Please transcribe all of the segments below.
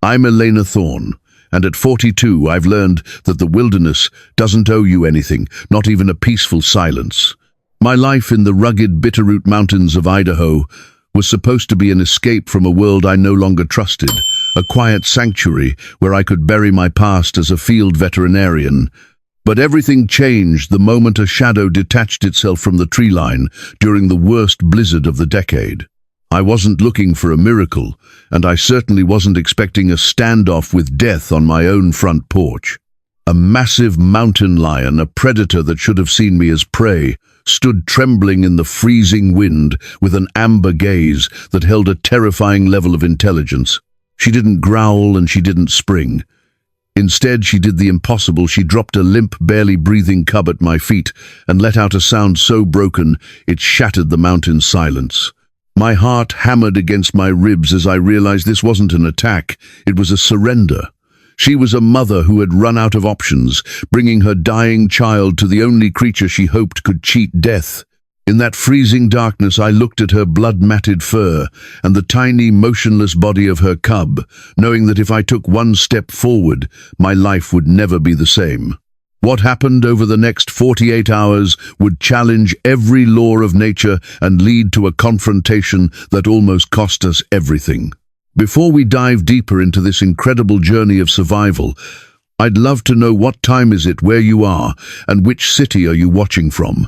I'm Elena Thorne, and at 42 I've learned that the wilderness doesn't owe you anything, not even a peaceful silence. My life in the rugged Bitterroot Mountains of Idaho was supposed to be an escape from a world I no longer trusted, a quiet sanctuary where I could bury my past as a field veterinarian. But everything changed the moment a shadow detached itself from the tree line during the worst blizzard of the decade. I wasn't looking for a miracle, and I certainly wasn't expecting a standoff with death on my own front porch. A massive mountain lion, a predator that should have seen me as prey, stood trembling in the freezing wind with an amber gaze that held a terrifying level of intelligence. She didn't growl and she didn't spring. Instead, she did the impossible. She dropped a limp, barely breathing cub at my feet and let out a sound so broken it shattered the mountain's silence. My heart hammered against my ribs as I realized this wasn't an attack, it was a surrender. She was a mother who had run out of options, bringing her dying child to the only creature she hoped could cheat death. In that freezing darkness, I looked at her blood-matted fur and the tiny, motionless body of her cub, knowing that if I took one step forward, my life would never be the same. What happened over the next 48 hours would challenge every law of nature and lead to a confrontation that almost cost us everything. Before we dive deeper into this incredible journey of survival, I'd love to know what time is it, where you are, and which city are you watching from.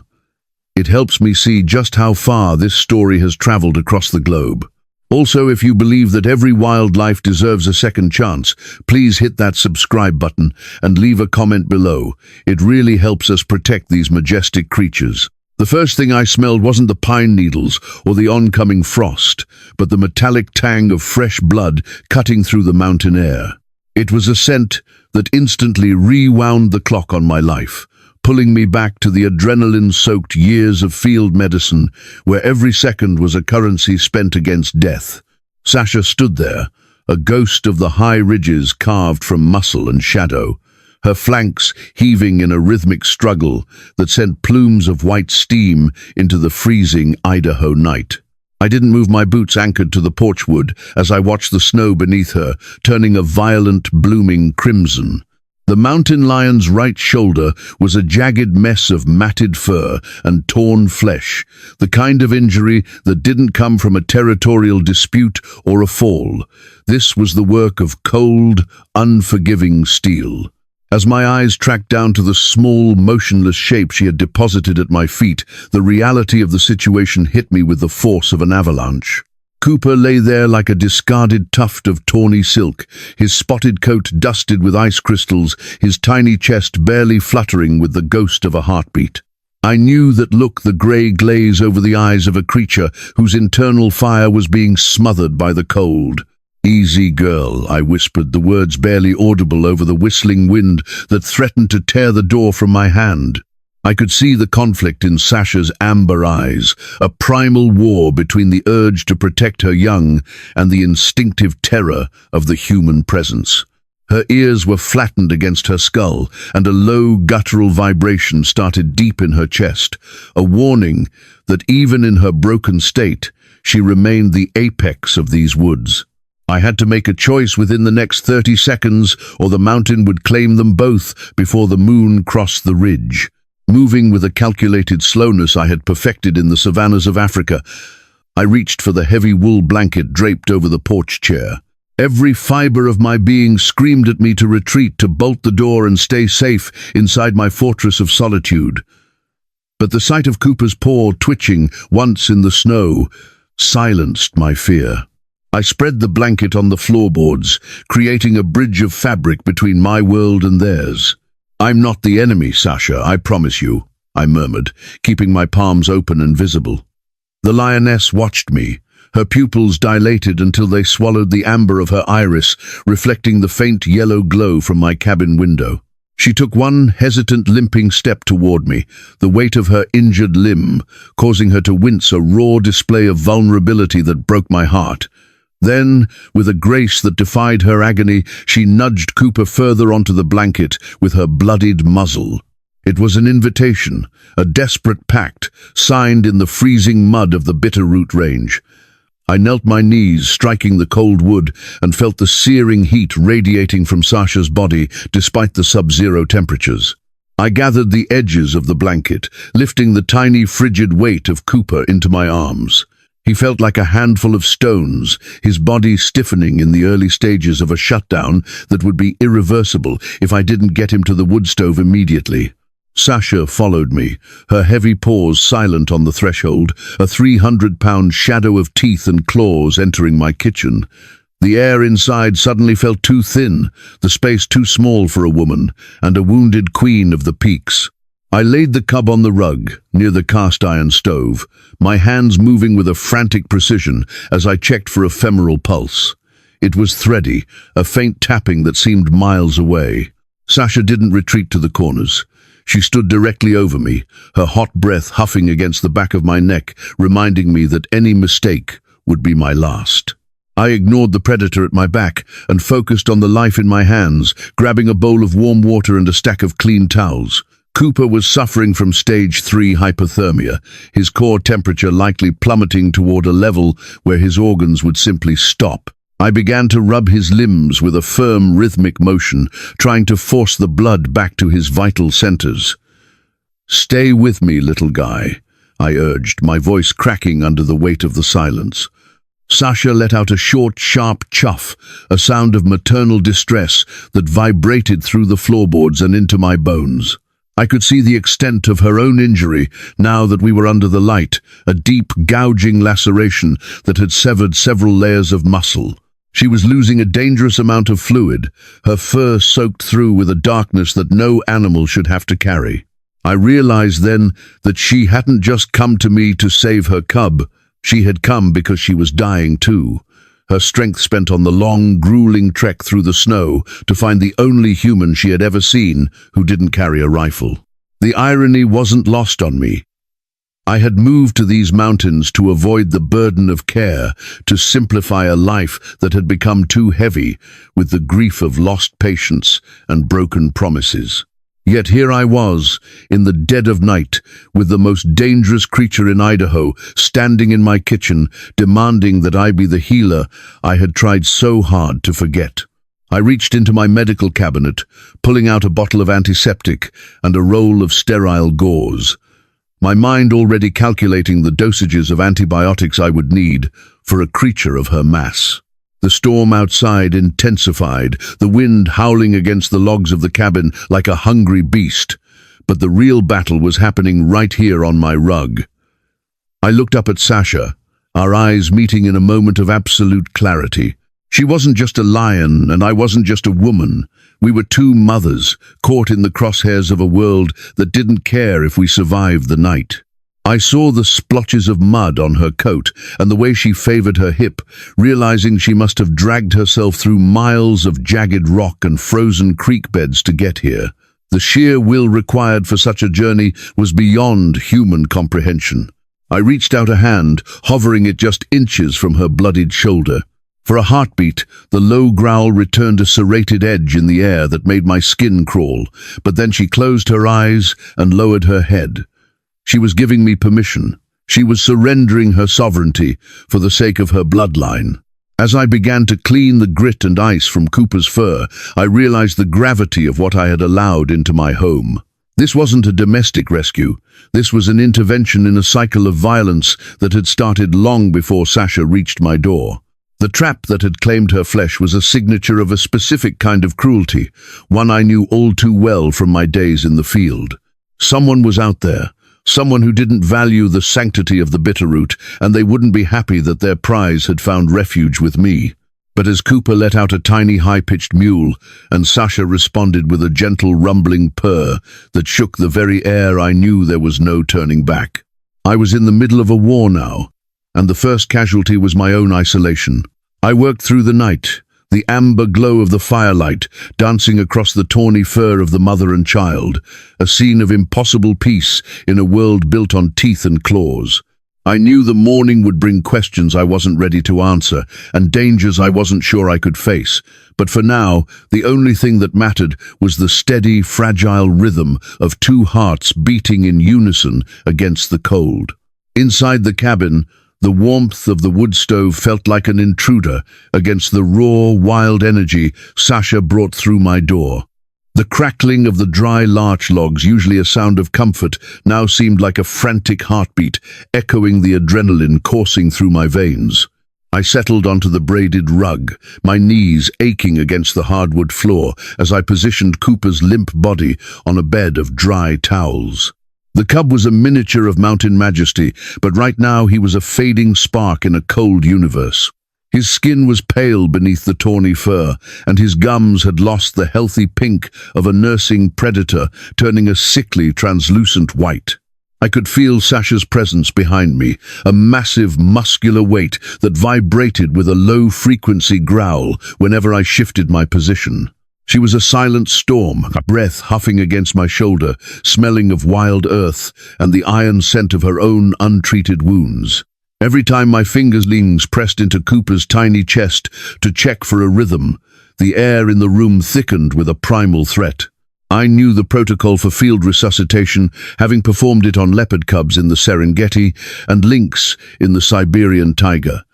It helps me see just how far this story has traveled across the globe. Also, if you believe that every wildlife deserves a second chance, please hit that subscribe button and leave a comment below. It really helps us protect these majestic creatures. The first thing I smelled wasn't the pine needles or the oncoming frost, but the metallic tang of fresh blood cutting through the mountain air. It was a scent that instantly rewound the clock on my life, pulling me back to the adrenaline-soaked years of field medicine, where every second was a currency spent against death. Sasha stood there, a ghost of the high ridges carved from muscle and shadow, her flanks heaving in a rhythmic struggle that sent plumes of white steam into the freezing Idaho night. I didn't move, my boots anchored to the porch wood as I watched the snow beneath her, turning a violent, blooming crimson. The mountain lion's right shoulder was a jagged mess of matted fur and torn flesh, the kind of injury that didn't come from a territorial dispute or a fall. This was the work of cold, unforgiving steel. As my eyes tracked down to the small, motionless shape she had deposited at my feet, the reality of the situation hit me with the force of an avalanche. Cooper lay there like a discarded tuft of tawny silk, his spotted coat dusted with ice crystals, his tiny chest barely fluttering with the ghost of a heartbeat. I knew that look, the grey glaze over the eyes of a creature whose internal fire was being smothered by the cold. "Easy, girl," I whispered, the words barely audible over the whistling wind that threatened to tear the door from my hand. I could see the conflict in Sasha's amber eyes, a primal war between the urge to protect her young and the instinctive terror of the human presence. Her ears were flattened against her skull, and a low guttural vibration started deep in her chest, a warning that even in her broken state, she remained the apex of these woods. I had to make a choice within the next 30 seconds, or the mountain would claim them both before the moon crossed the ridge. Moving with a calculated slowness I had perfected in the savannas of Africa, I reached for the heavy wool blanket draped over the porch chair. Every fiber of my being screamed at me to retreat, to bolt the door and stay safe inside my fortress of solitude. But the sight of Cooper's paw twitching once in the snow silenced my fear. I spread the blanket on the floorboards, creating a bridge of fabric between my world and theirs. "I'm not the enemy, Sasha, I promise you," I murmured, keeping my palms open and visible. The lioness watched me, her pupils dilated until they swallowed the amber of her iris, reflecting the faint yellow glow from my cabin window. She took one hesitant, limping step toward me, the weight of her injured limb causing her to wince, a raw display of vulnerability that broke my heart. Then, with a grace that defied her agony, she nudged Cooper further onto the blanket with her bloodied muzzle. It was an invitation, a desperate pact, signed in the freezing mud of the Bitterroot range. I knelt my knees, striking the cold wood, and felt the searing heat radiating from Sasha's body despite the sub-zero temperatures. I gathered the edges of the blanket, lifting the tiny frigid weight of Cooper into my arms. He felt like a handful of stones, his body stiffening in the early stages of a shutdown that would be irreversible if I didn't get him to the wood stove immediately. Sasha followed me, her heavy paws silent on the threshold, a 300-pound shadow of teeth and claws entering my kitchen. The air inside suddenly felt too thin, the space too small for a woman, and a wounded queen of the peaks. I laid the cub on the rug, near the cast-iron stove, my hands moving with a frantic precision as I checked for ephemeral pulse. It was thready, a faint tapping that seemed miles away. Sasha didn't retreat to the corners. She stood directly over me, her hot breath huffing against the back of my neck, reminding me that any mistake would be my last. I ignored the predator at my back and focused on the life in my hands, grabbing a bowl of warm water and a stack of clean towels. Cooper was suffering from stage 3 hypothermia, his core temperature likely plummeting toward a level where his organs would simply stop. I began to rub his limbs with a firm, rhythmic motion, trying to force the blood back to his vital centers. "Stay with me, little guy," I urged, my voice cracking under the weight of the silence. Sasha let out a short, sharp chuff, a sound of maternal distress that vibrated through the floorboards and into my bones. I could see the extent of her own injury now that we were under the light, a deep, gouging laceration that had severed several layers of muscle. She was losing a dangerous amount of fluid, her fur soaked through with a darkness that no animal should have to carry. I realized then that she hadn't just come to me to save her cub, she had come because she was dying too. Her strength spent on the long, grueling trek through the snow to find the only human she had ever seen who didn't carry a rifle. The irony wasn't lost on me. I had moved to these mountains to avoid the burden of care, to simplify a life that had become too heavy with the grief of lost patience and broken promises. Yet here I was, in the dead of night, with the most dangerous creature in Idaho, standing in my kitchen, demanding that I be the healer I had tried so hard to forget. I reached into my medical cabinet, pulling out a bottle of antiseptic and a roll of sterile gauze, my mind already calculating the dosages of antibiotics I would need for a creature of her mass. The storm outside intensified, the wind howling against the logs of the cabin like a hungry beast, but the real battle was happening right here on my rug. I looked up at Sasha, our eyes meeting in a moment of absolute clarity. She wasn't just a lion, and I wasn't just a woman. We were two mothers, caught in the crosshairs of a world that didn't care if we survived the night. I saw the splotches of mud on her coat and the way she favored her hip, realizing she must have dragged herself through miles of jagged rock and frozen creek beds to get here. The sheer will required for such a journey was beyond human comprehension. I reached out a hand, hovering it just inches from her bloodied shoulder. For a heartbeat, the low growl returned a serrated edge in the air that made my skin crawl, but then she closed her eyes and lowered her head. She was giving me permission. She was surrendering her sovereignty for the sake of her bloodline. As I began to clean the grit and ice from Cooper's fur, I realized the gravity of what I had allowed into my home. This wasn't a domestic rescue. This was an intervention in a cycle of violence that had started long before Sasha reached my door. The trap that had claimed her flesh was a signature of a specific kind of cruelty, one I knew all too well from my days in the field. Someone was out there, someone who didn't value the sanctity of the Bitterroot, and they wouldn't be happy that their prize had found refuge with me. But as Cooper let out a tiny high-pitched mewl, and Sasha responded with a gentle rumbling purr that shook the very air, I knew there was no turning back. I was in the middle of a war now, and the first casualty was my own isolation. I worked through the night, the amber glow of the firelight dancing across the tawny fur of the mother and child, a scene of impossible peace in a world built on teeth and claws. I knew the morning would bring questions I wasn't ready to answer, and dangers I wasn't sure I could face. But for now, the only thing that mattered was the steady, fragile rhythm of two hearts beating in unison against the cold. Inside the cabin, The warmth of the wood stove felt like an intruder against the raw, wild energy Sasha brought through my door. The crackling of the dry larch logs, usually a sound of comfort, now seemed like a frantic heartbeat, echoing the adrenaline coursing through my veins. I settled onto the braided rug, my knees aching against the hardwood floor as I positioned Cooper's limp body on a bed of dry towels. The cub was a miniature of mountain majesty, but right now he was a fading spark in a cold universe. His skin was pale beneath the tawny fur, and his gums had lost the healthy pink of a nursing predator, turning a sickly, translucent white. I could feel Sasha's presence behind me, a massive, muscular weight that vibrated with a low-frequency growl whenever I shifted my position. She was a silent storm, breath huffing against my shoulder, smelling of wild earth and the iron scent of her own untreated wounds. Every time my fingerlings pressed into Cooper's tiny chest to check for a rhythm, the air in the room thickened with a primal threat. I knew the protocol for field resuscitation, having performed it on leopard cubs in the Serengeti and lynx in the Siberian taiga.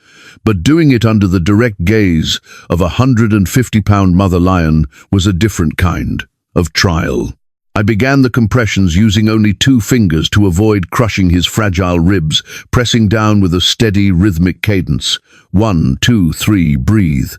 But doing it under the direct gaze of a 150-pound mother lion was a different kind of trial. I began the compressions using only 2 fingers to avoid crushing his fragile ribs, pressing down with a steady, rhythmic cadence. 1, 2, 3, breathe.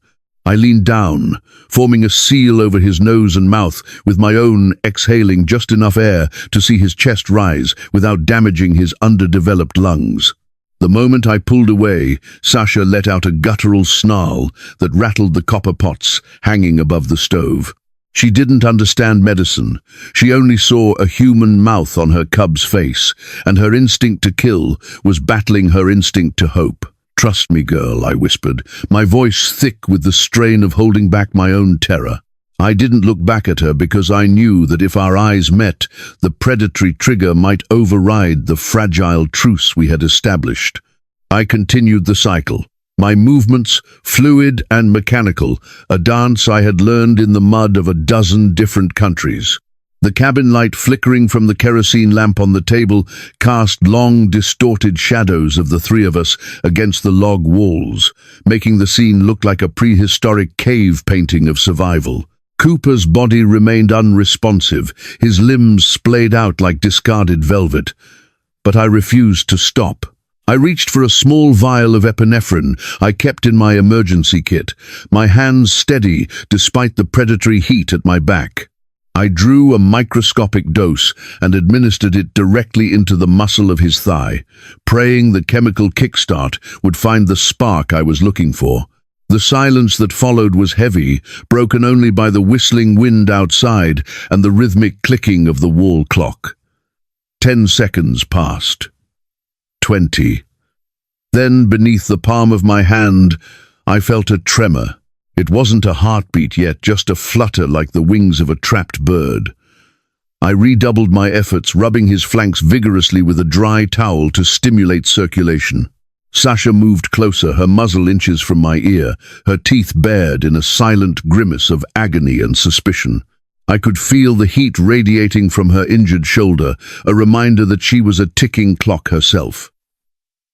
I leaned down, forming a seal over his nose and mouth, with my own exhaling just enough air to see his chest rise without damaging his underdeveloped lungs. The moment I pulled away, Sasha let out a guttural snarl that rattled the copper pots hanging above the stove. She didn't understand medicine. She only saw a human mouth on her cub's face, and her instinct to kill was battling her instinct to hope. "Trust me, girl," I whispered, my voice thick with the strain of holding back my own terror. I didn't look back at her because I knew that if our eyes met, the predatory trigger might override the fragile truce we had established. I continued the cycle, my movements fluid and mechanical, a dance I had learned in the mud of a dozen different countries. The cabin light flickering from the kerosene lamp on the table cast long, distorted shadows of the 3 of us against the log walls, making the scene look like a prehistoric cave painting of survival. Cooper's body remained unresponsive, his limbs splayed out like discarded velvet. But I refused to stop. I reached for a small vial of epinephrine I kept in my emergency kit, my hands steady despite the predatory heat at my back. I drew a microscopic dose and administered it directly into the muscle of his thigh, praying the chemical kickstart would find the spark I was looking for. The silence that followed was heavy, broken only by the whistling wind outside and the rhythmic clicking of the wall clock. 10 seconds passed. 20. Then, beneath the palm of my hand, I felt a tremor. It wasn't a heartbeat yet, just a flutter like the wings of a trapped bird. I redoubled my efforts, rubbing his flanks vigorously with a dry towel to stimulate circulation. Sasha moved closer, her muzzle inches from my ear, her teeth bared in a silent grimace of agony and suspicion. I could feel the heat radiating from her injured shoulder, a reminder that she was a ticking clock herself.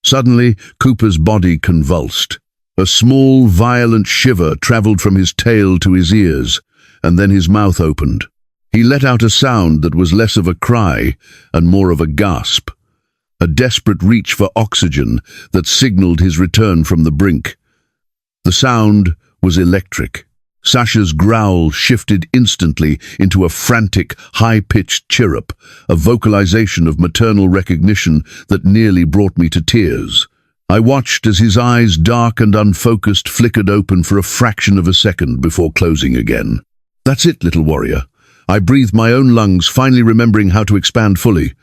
Suddenly, Cooper's body convulsed. A small, violent shiver traveled from his tail to his ears, and then his mouth opened. He let out a sound that was less of a cry and more of a gasp, a desperate reach for oxygen that signaled his return from the brink. The sound was electric. Sasha's growl shifted instantly into a frantic, high-pitched chirrup, a vocalization of maternal recognition that nearly brought me to tears. I watched as his eyes, dark and unfocused, flickered open for a fraction of a second before closing again. "That's it, little warrior." I breathed my own lungs, finally remembering how to expand fully.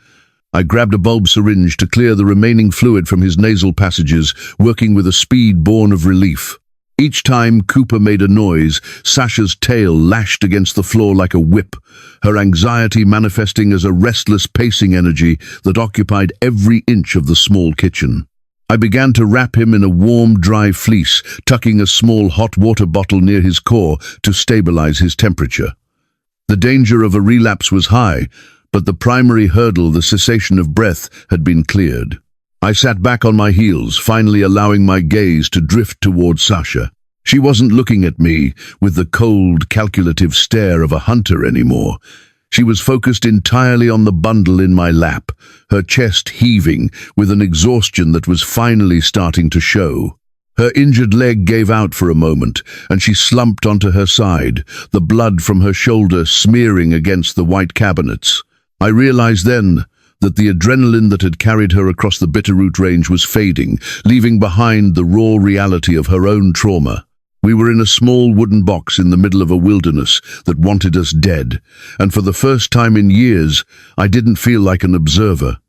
I grabbed a bulb syringe to clear the remaining fluid from his nasal passages, working with a speed born of relief. Each time Cooper made a noise, Sasha's tail lashed against the floor like a whip, her anxiety manifesting as a restless pacing energy that occupied every inch of the small kitchen. I began to wrap him in a warm, dry fleece, tucking a small hot water bottle near his core to stabilize his temperature. The danger of a relapse was high, but the primary hurdle, the cessation of breath, had been cleared. I sat back on my heels, finally allowing my gaze to drift toward Sasha. She wasn't looking at me with the cold, calculative stare of a hunter anymore. She was focused entirely on the bundle in my lap, her chest heaving with an exhaustion that was finally starting to show. Her injured leg gave out for a moment, and she slumped onto her side, the blood from her shoulder smearing against the white cabinets. I realized then that the adrenaline that had carried her across the Bitterroot range was fading, leaving behind the raw reality of her own trauma. We were in a small wooden box in the middle of a wilderness that wanted us dead, and for the first time in years, I didn't feel like an observer.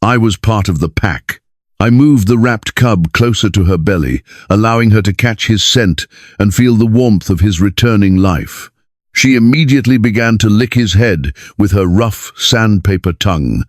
I was part of the pack. I moved the wrapped cub closer to her belly, allowing her to catch his scent and feel the warmth of his returning life. She immediately began to lick his head with her rough sandpaper tongue,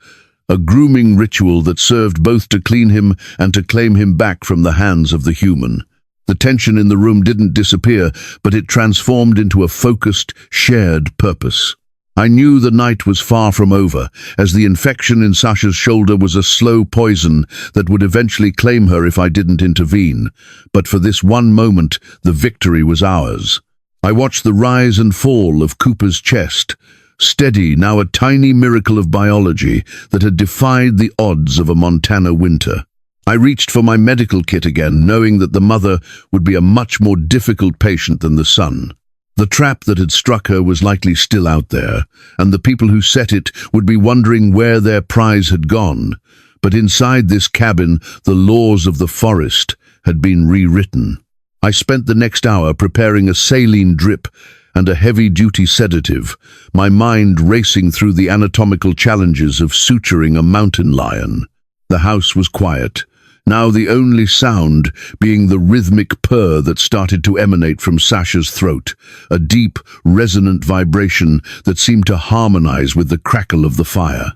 a grooming ritual that served both to clean him and to claim him back from the hands of the human. The tension in the room didn't disappear, but it transformed into a focused, shared purpose. I knew the night was far from over, as the infection in Sasha's shoulder was a slow poison that would eventually claim her if I didn't intervene. But for this one moment, the victory was ours. I watched the rise and fall of Cooper's chest, steady, now a tiny miracle of biology that had defied the odds of a Montana winter. I reached for my medical kit again, knowing that the mother would be a much more difficult patient than the son. The trap that had struck her was likely still out there, and the people who set it would be wondering where their prize had gone. But inside this cabin, the laws of the forest had been rewritten. I spent the next hour preparing a saline drip and a heavy-duty sedative, my mind racing through the anatomical challenges of suturing a mountain lion. The house was quiet, now the only sound being the rhythmic purr that started to emanate from Sasha's throat, a deep, resonant vibration that seemed to harmonize with the crackle of the fire.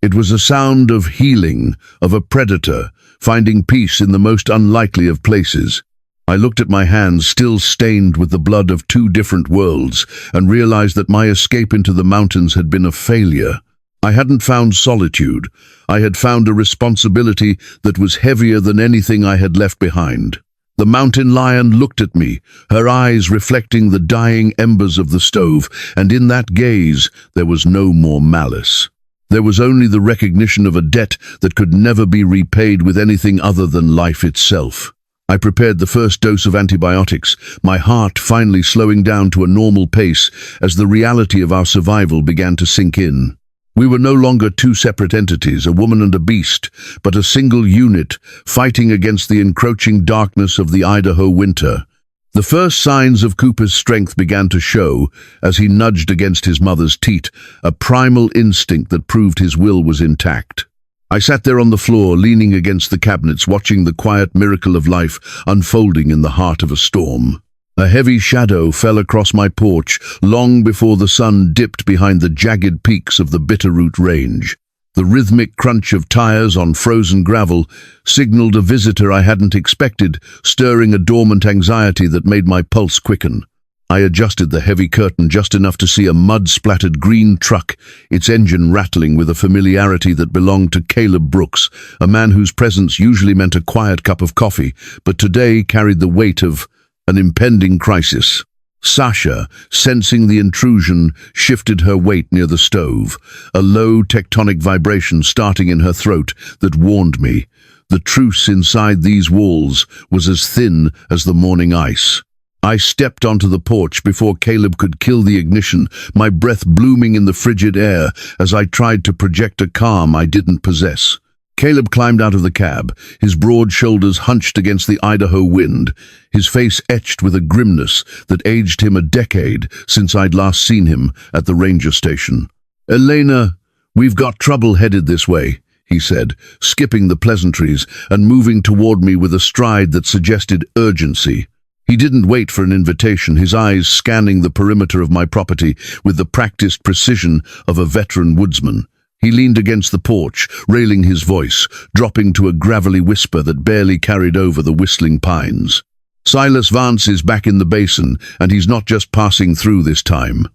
It was a sound of healing, of a predator, finding peace in the most unlikely of places. I looked at my hands, still stained with the blood of two different worlds, and realized that my escape into the mountains had been a failure. I hadn't found solitude. I had found a responsibility that was heavier than anything I had left behind. The mountain lion looked at me, her eyes reflecting the dying embers of the stove, and in that gaze there was no more malice. There was only the recognition of a debt that could never be repaid with anything other than life itself. I prepared the first dose of antibiotics, my heart finally slowing down to a normal pace as the reality of our survival began to sink in. We were no longer two separate entities, a woman and a beast, but a single unit, fighting against the encroaching darkness of the Idaho winter. The first signs of Cooper's strength began to show as he nudged against his mother's teat, a primal instinct that proved his will was intact. I sat there on the floor, leaning against the cabinets, watching the quiet miracle of life unfolding in the heart of a storm. A heavy shadow fell across my porch long before the sun dipped behind the jagged peaks of the Bitterroot range. The rhythmic crunch of tires on frozen gravel signaled a visitor I hadn't expected, stirring a dormant anxiety that made my pulse quicken. I adjusted the heavy curtain just enough to see a mud-splattered green truck, its engine rattling with a familiarity that belonged to Caleb Brooks, a man whose presence usually meant a quiet cup of coffee, but today carried the weight of an impending crisis. Sasha, sensing the intrusion, shifted her weight near the stove, a low tectonic vibration starting in her throat that warned me. The truce inside these walls was as thin as the morning ice. I stepped onto the porch before Caleb could kill the ignition, my breath blooming in the frigid air as I tried to project a calm I didn't possess. Caleb climbed out of the cab, his broad shoulders hunched against the Idaho wind, his face etched with a grimness that aged him a decade since I'd last seen him at the ranger station. "Elena, we've got trouble headed this way," he said, skipping the pleasantries and moving toward me with a stride that suggested urgency. He didn't wait for an invitation, his eyes scanning the perimeter of my property with the practiced precision of a veteran woodsman. He leaned against the porch, railing his voice, dropping to a gravelly whisper that barely carried over the whistling pines. "Silas Vance is back in the basin, and he's not just passing through this time."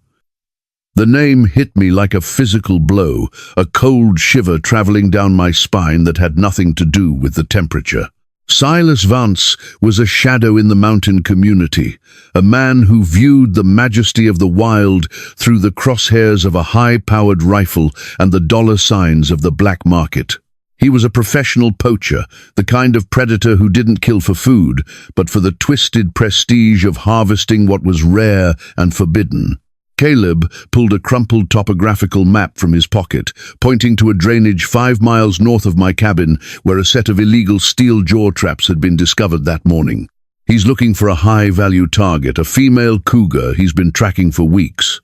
The name hit me like a physical blow, a cold shiver traveling down my spine that had nothing to do with the temperature. Silas Vance was a shadow in the mountain community, a man who viewed the majesty of the wild through the crosshairs of a high-powered rifle and the dollar signs of the black market. He was a professional poacher, the kind of predator who didn't kill for food, but for the twisted prestige of harvesting what was rare and forbidden. Caleb pulled a crumpled topographical map from his pocket, pointing to a drainage 5 miles north of my cabin where a set of illegal steel jaw traps had been discovered that morning. He's looking for a high-value target, a female cougar he's been tracking for weeks.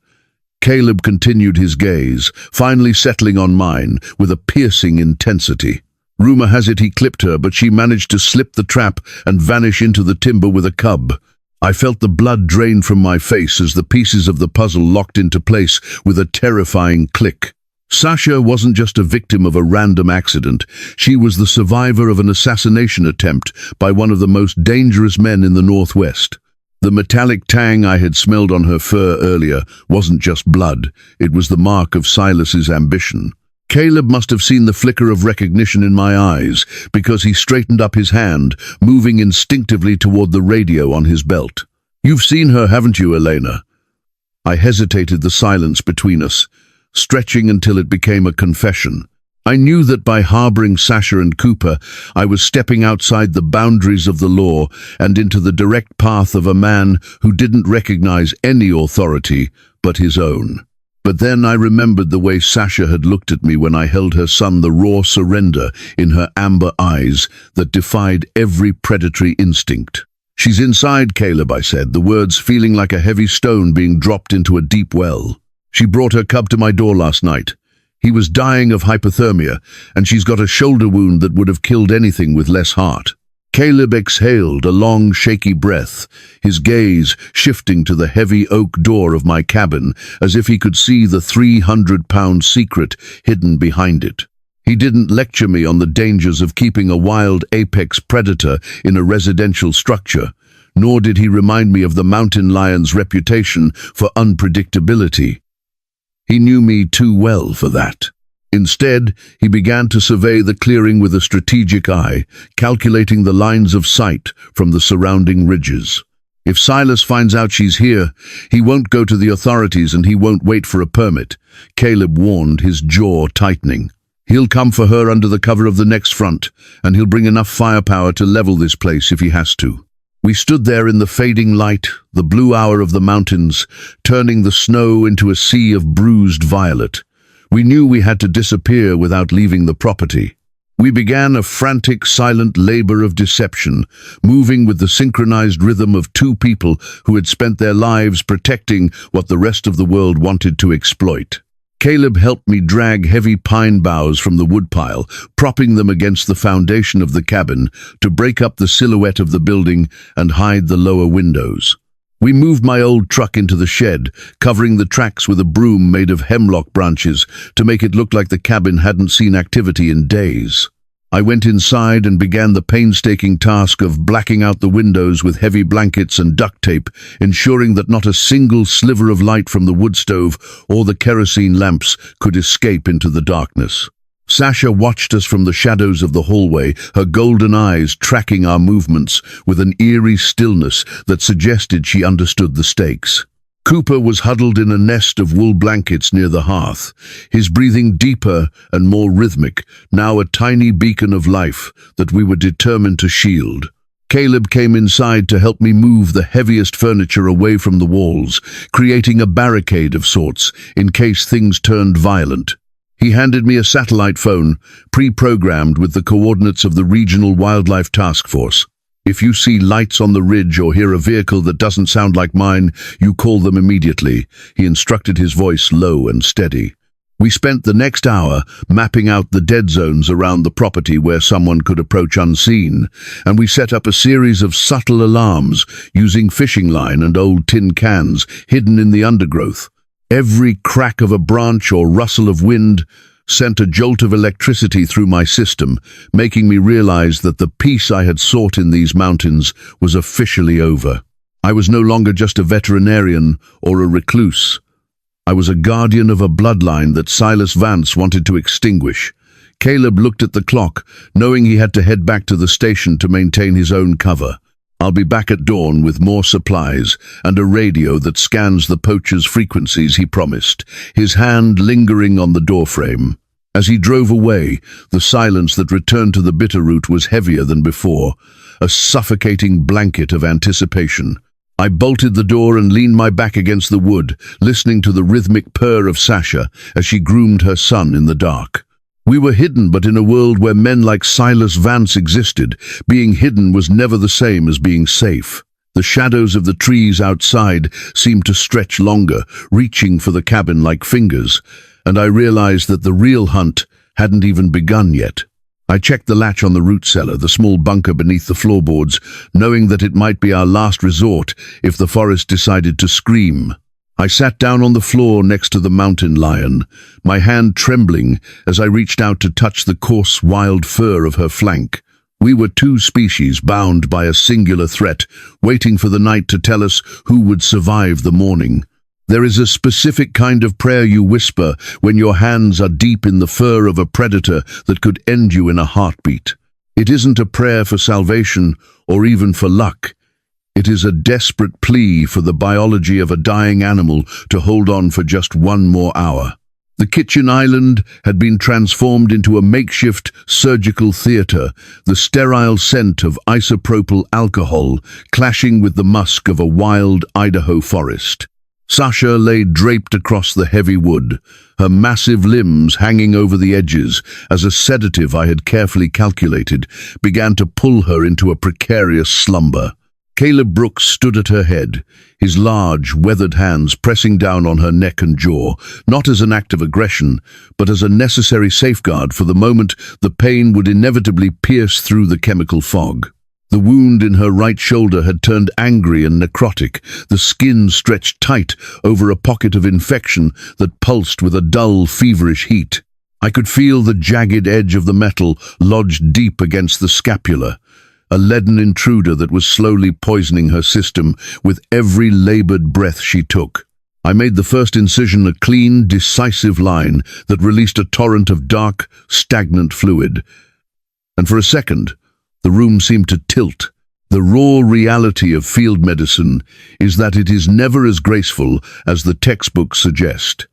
Caleb continued his gaze, finally settling on mine with a piercing intensity. Rumor has it he clipped her, but she managed to slip the trap and vanish into the timber with a cub. I felt the blood drain from my face as the pieces of the puzzle locked into place with a terrifying click. Sasha wasn't just a victim of a random accident. She was the survivor of an assassination attempt by one of the most dangerous men in the Northwest. The metallic tang I had smelled on her fur earlier wasn't just blood. It was the mark of Silas's ambition. Caleb must have seen the flicker of recognition in my eyes, because he straightened up his hand, moving instinctively toward the radio on his belt. "You've seen her, haven't you, Elena?" I hesitated, the silence between us, stretching until it became a confession. I knew that by harboring Sasha and Cooper, I was stepping outside the boundaries of the law and into the direct path of a man who didn't recognize any authority but his own. But then I remembered the way Sasha had looked at me when I held her son, the raw surrender in her amber eyes that defied every predatory instinct. "She's inside, Caleb," I said, the words feeling like a heavy stone being dropped into a deep well. "She brought her cub to my door last night. He was dying of hypothermia, and she's got a shoulder wound that would have killed anything with less heart." Caleb exhaled a long, shaky breath, his gaze shifting to the heavy oak door of my cabin, as if he could see the 300-pound secret hidden behind it. He didn't lecture me on the dangers of keeping a wild apex predator in a residential structure, nor did he remind me of the mountain lion's reputation for unpredictability. He knew me too well for that. Instead, he began to survey the clearing with a strategic eye, calculating the lines of sight from the surrounding ridges. "If Silas finds out she's here, he won't go to the authorities and he won't wait for a permit," Caleb warned, his jaw tightening. "He'll come for her under the cover of the next front, and he'll bring enough firepower to level this place if he has to." We stood there in the fading light, the blue hour of the mountains, turning the snow into a sea of bruised violet. We knew we had to disappear without leaving the property. We began a frantic, silent labor of deception, moving with the synchronized rhythm of two people who had spent their lives protecting what the rest of the world wanted to exploit. Caleb helped me drag heavy pine boughs from the woodpile, propping them against the foundation of the cabin to break up the silhouette of the building and hide the lower windows. We moved my old truck into the shed, covering the tracks with a broom made of hemlock branches to make it look like the cabin hadn't seen activity in days. I went inside and began the painstaking task of blacking out the windows with heavy blankets and duct tape, ensuring that not a single sliver of light from the wood stove or the kerosene lamps could escape into the darkness. Sasha watched us from the shadows of the hallway, her golden eyes tracking our movements with an eerie stillness that suggested she understood the stakes. Cooper was huddled in a nest of wool blankets near the hearth, his breathing deeper and more rhythmic, now a tiny beacon of life that we were determined to shield. Caleb came inside to help me move the heaviest furniture away from the walls, creating a barricade of sorts in case things turned violent. He handed me a satellite phone, pre-programmed with the coordinates of the Regional Wildlife Task Force. "If you see lights on the ridge or hear a vehicle that doesn't sound like mine, you call them immediately," he instructed, his voice low and steady. We spent the next hour mapping out the dead zones around the property where someone could approach unseen, and we set up a series of subtle alarms using fishing line and old tin cans hidden in the undergrowth. Every crack of a branch or rustle of wind sent a jolt of electricity through my system, making me realize that the peace I had sought in these mountains was officially over. I was no longer just a veterinarian or a recluse. I was a guardian of a bloodline that Silas Vance wanted to extinguish. Caleb looked at the clock, knowing he had to head back to the station to maintain his own cover. I'll be back at dawn with more supplies and a radio that scans the poacher's frequencies, he promised, his hand lingering on the doorframe. As he drove away, the silence that returned to the Bitterroot was heavier than before, a suffocating blanket of anticipation. I bolted the door and leaned my back against the wood, listening to the rhythmic purr of Sasha as she groomed her son in the dark. We were hidden, but in a world where men like Silas Vance existed, being hidden was never the same as being safe. The shadows of the trees outside seemed to stretch longer, reaching for the cabin like fingers, and I realized that the real hunt hadn't even begun yet. I checked the latch on the root cellar, the small bunker beneath the floorboards, knowing that it might be our last resort if the forest decided to scream. I sat down on the floor next to the mountain lion, my hand trembling as I reached out to touch the coarse, wild fur of her flank. We were two species bound by a singular threat, waiting for the night to tell us who would survive the morning. There is a specific kind of prayer you whisper when your hands are deep in the fur of a predator that could end you in a heartbeat. It isn't a prayer for salvation or even for luck. It is a desperate plea for the biology of a dying animal to hold on for just one more hour. The kitchen island had been transformed into a makeshift surgical theater, the sterile scent of isopropyl alcohol clashing with the musk of a wild Idaho forest. Sasha lay draped across the heavy wood, her massive limbs hanging over the edges as a sedative I had carefully calculated began to pull her into a precarious slumber. Caleb Brooks stood at her head, his large, weathered hands pressing down on her neck and jaw, not as an act of aggression, but as a necessary safeguard for the moment the pain would inevitably pierce through the chemical fog. The wound in her right shoulder had turned angry and necrotic, the skin stretched tight over a pocket of infection that pulsed with a dull, feverish heat. I could feel the jagged edge of the metal lodged deep against the scapula, a leaden intruder that was slowly poisoning her system with every labored breath she took. I made the first incision a clean, decisive line that released a torrent of dark, stagnant fluid. And for a second, the room seemed to tilt. The raw reality of field medicine is that it is never as graceful as the textbooks suggest.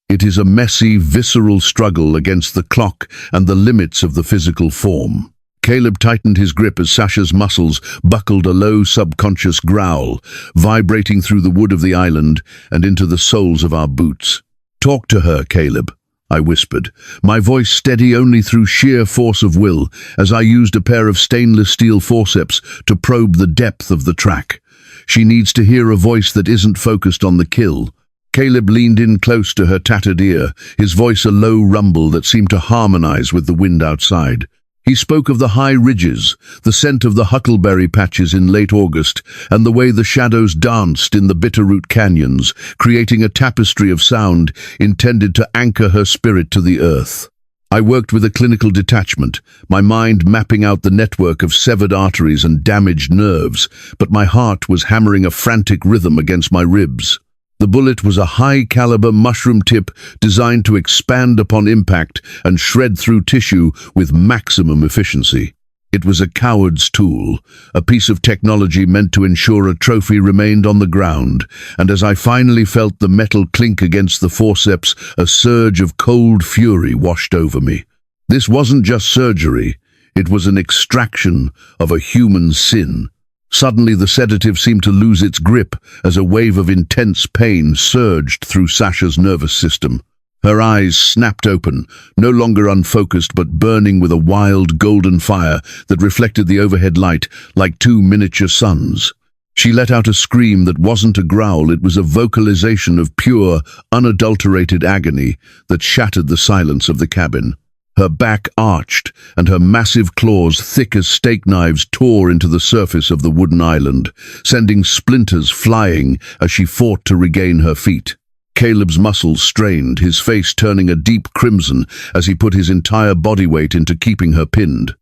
It is a messy, visceral struggle against the clock and the limits of the physical form. Caleb tightened his grip as Sasha's muscles buckled a low subconscious growl, vibrating through the wood of the island and into the soles of our boots. "Talk to her, Caleb," I whispered, my voice steady only through sheer force of will as I used a pair of stainless steel forceps to probe the depth of the track. "She needs to hear a voice that isn't focused on the kill." Caleb leaned in close to her tattered ear, his voice a low rumble that seemed to harmonize with the wind outside. He spoke of the high ridges, the scent of the huckleberry patches in late August, and the way the shadows danced in the Bitterroot canyons, creating a tapestry of sound intended to anchor her spirit to the earth. I worked with a clinical detachment, my mind mapping out the network of severed arteries and damaged nerves, but my heart was hammering a frantic rhythm against my ribs. The bullet was a high-caliber mushroom tip designed to expand upon impact and shred through tissue with maximum efficiency. It was a coward's tool, a piece of technology meant to ensure a trophy remained on the ground, and as I finally felt the metal clink against the forceps, a surge of cold fury washed over me. This wasn't just surgery, it was an extraction of a human sin. Suddenly the sedative seemed to lose its grip as a wave of intense pain surged through Sasha's nervous system. Her eyes snapped open, no longer unfocused but burning with a wild golden fire that reflected the overhead light like two miniature suns. She let out a scream that wasn't a growl, it was a vocalization of pure, unadulterated agony that shattered the silence of the cabin. Her back arched, and her massive claws, thick as steak knives, tore into the surface of the wooden island, sending splinters flying as she fought to regain her feet. Caleb's muscles strained, his face turning a deep crimson as he put his entire body weight into keeping her pinned.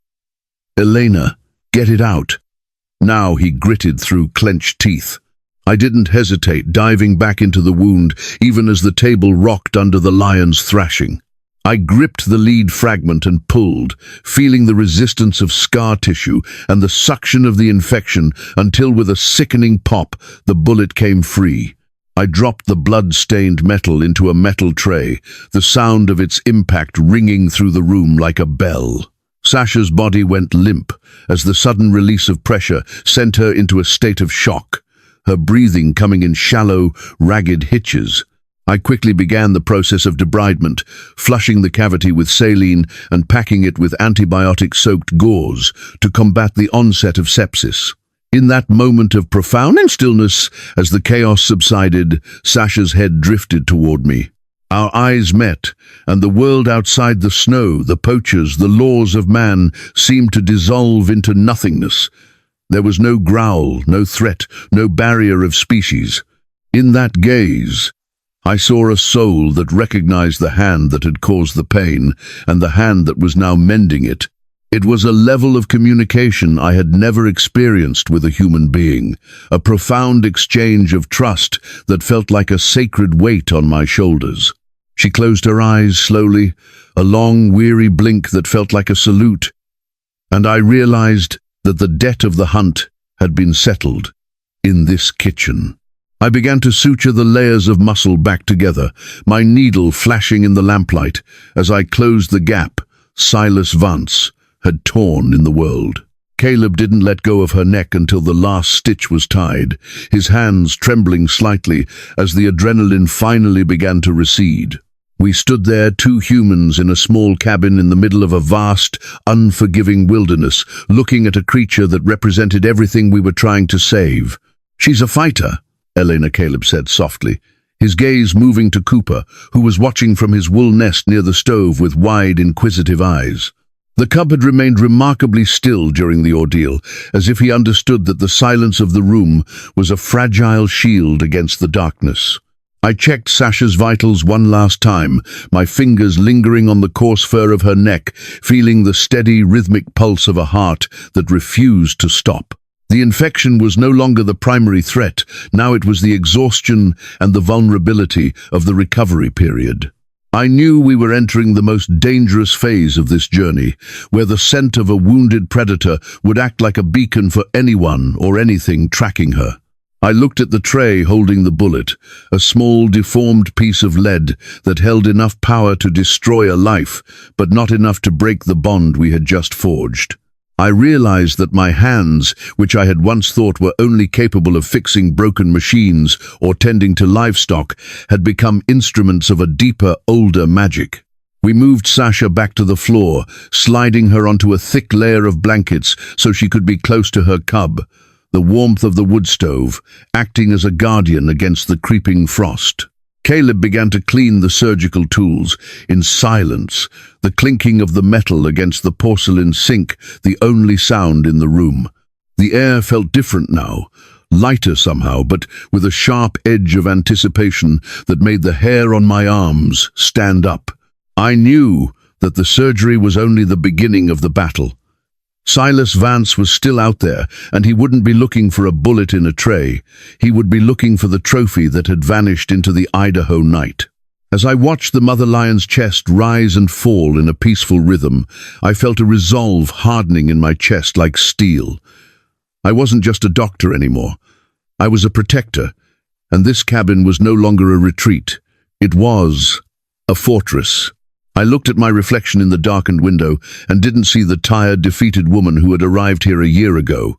"Elena, get it out." Now he gritted through clenched teeth. I didn't hesitate, diving back into the wound, even as the table rocked under the lion's thrashing. I gripped the lead fragment and pulled, feeling the resistance of scar tissue and the suction of the infection until with a sickening pop, the bullet came free. I dropped the blood-stained metal into a metal tray, the sound of its impact ringing through the room like a bell. Sasha's body went limp as the sudden release of pressure sent her into a state of shock, her breathing coming in shallow, ragged hitches. I quickly began the process of debridement, flushing the cavity with saline and packing it with antibiotic-soaked gauze to combat the onset of sepsis. In that moment of profound stillness, as the chaos subsided, Sasha's head drifted toward me. Our eyes met, and the world outside the snow, the poachers, the laws of man, seemed to dissolve into nothingness. There was no growl, no threat, no barrier of species. In that gaze, I saw a soul that recognized the hand that had caused the pain and the hand that was now mending it. It was a level of communication I had never experienced with a human being, a profound exchange of trust that felt like a sacred weight on my shoulders. She closed her eyes slowly, a long, weary blink that felt like a salute, and I realized that the debt of the hunt had been settled in this kitchen. I began to suture the layers of muscle back together, my needle flashing in the lamplight. As I closed the gap, Silas Vance had torn in the world. Caleb didn't let go of her neck until the last stitch was tied, his hands trembling slightly as the adrenaline finally began to recede. We stood there, two humans in a small cabin in the middle of a vast, unforgiving wilderness, looking at a creature that represented everything we were trying to save. "She's a fighter," Elena Caleb said softly, his gaze moving to Cooper, who was watching from his wool nest near the stove with wide, inquisitive eyes. The cub had remained remarkably still during the ordeal, as if he understood that the silence of the room was a fragile shield against the darkness. I checked Sasha's vitals one last time, my fingers lingering on the coarse fur of her neck, feeling the steady, rhythmic pulse of a heart that refused to stop. The infection was no longer the primary threat, now it was the exhaustion and the vulnerability of the recovery period. I knew we were entering the most dangerous phase of this journey, where the scent of a wounded predator would act like a beacon for anyone or anything tracking her. I looked at the tray holding the bullet, a small, deformed piece of lead that held enough power to destroy a life, but not enough to break the bond we had just forged. I realized that my hands, which I had once thought were only capable of fixing broken machines or tending to livestock, had become instruments of a deeper, older magic. We moved Sasha back to the floor, sliding her onto a thick layer of blankets so she could be close to her cub, the warmth of the wood stove, acting as a guardian against the creeping frost. Caleb began to clean the surgical tools in silence, the clinking of the metal against the porcelain sink, the only sound in the room. The air felt different now, lighter somehow, but with a sharp edge of anticipation that made the hair on my arms stand up. I knew that the surgery was only the beginning of the battle. Silas Vance was still out there, and he wouldn't be looking for a bullet in a tray. He would be looking for the trophy that had vanished into the Idaho night. As I watched the mother lion's chest rise and fall in a peaceful rhythm, I felt a resolve hardening in my chest like steel. I wasn't just a doctor anymore. I was a protector, and this cabin was no longer a retreat. It was a fortress. I looked at my reflection in the darkened window and didn't see the tired, defeated woman who had arrived here a year ago.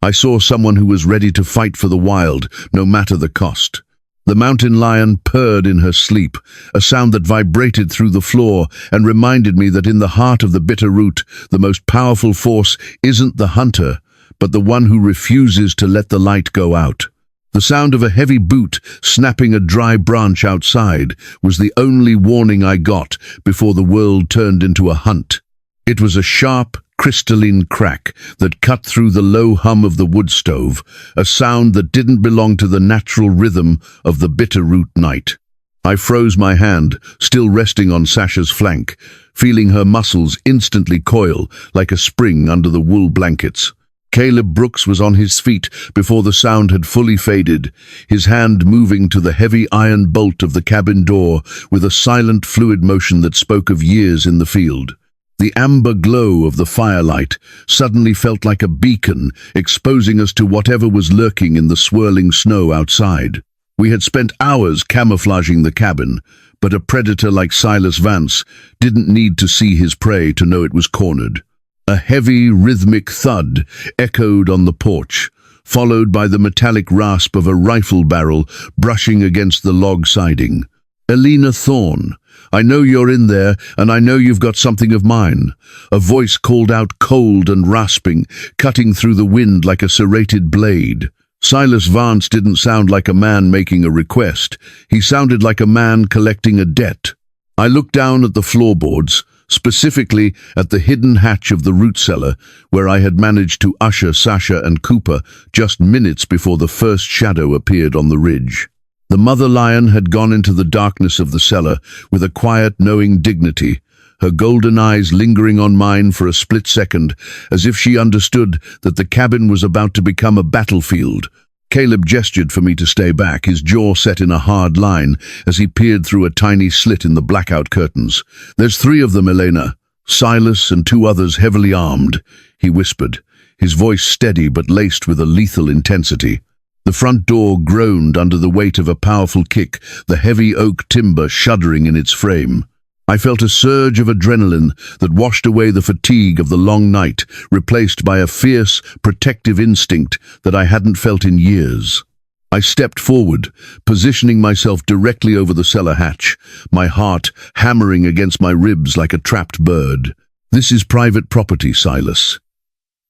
I saw someone who was ready to fight for the wild, no matter the cost. The mountain lion purred in her sleep, a sound that vibrated through the floor and reminded me that in the heart of the Bitterroot, the most powerful force isn't the hunter, but the one who refuses to let the light go out. The sound of a heavy boot snapping a dry branch outside was the only warning I got before the world turned into a hunt. It was a sharp, crystalline crack that cut through the low hum of the wood stove, a sound that didn't belong to the natural rhythm of the Bitterroot night. I froze my hand, still resting on Sasha's flank, feeling her muscles instantly coil like a spring under the wool blankets. Caleb Brooks was on his feet before the sound had fully faded, his hand moving to the heavy iron bolt of the cabin door with a silent fluid motion that spoke of years in the field. The amber glow of the firelight suddenly felt like a beacon, exposing us to whatever was lurking in the swirling snow outside. We had spent hours camouflaging the cabin, but a predator like Silas Vance didn't need to see his prey to know it was cornered. A heavy, rhythmic thud echoed on the porch, followed by the metallic rasp of a rifle barrel brushing against the log siding. "Elena Thorne, I know you're in there, and I know you've got something of mine." A voice called out, cold and rasping, cutting through the wind like a serrated blade. Silas Vance didn't sound like a man making a request. He sounded like a man collecting a debt. I looked down at the floorboards, specifically at the hidden hatch of the root cellar, where I had managed to usher Sasha and Cooper just minutes before the first shadow appeared on the ridge. The mother lion had gone into the darkness of the cellar with a quiet, knowing dignity, her golden eyes lingering on mine for a split second, as if she understood that the cabin was about to become a battlefield. Caleb gestured for me to stay back, his jaw set in a hard line as he peered through a tiny slit in the blackout curtains. "There's 3 of them, Elena. Silas and 2 others heavily armed," he whispered, his voice steady but laced with a lethal intensity. The front door groaned under the weight of a powerful kick, the heavy oak timber shuddering in its frame. I felt a surge of adrenaline that washed away the fatigue of the long night, replaced by a fierce, protective instinct that I hadn't felt in years. I stepped forward, positioning myself directly over the cellar hatch, my heart hammering against my ribs like a trapped bird. "This is private property, Silas.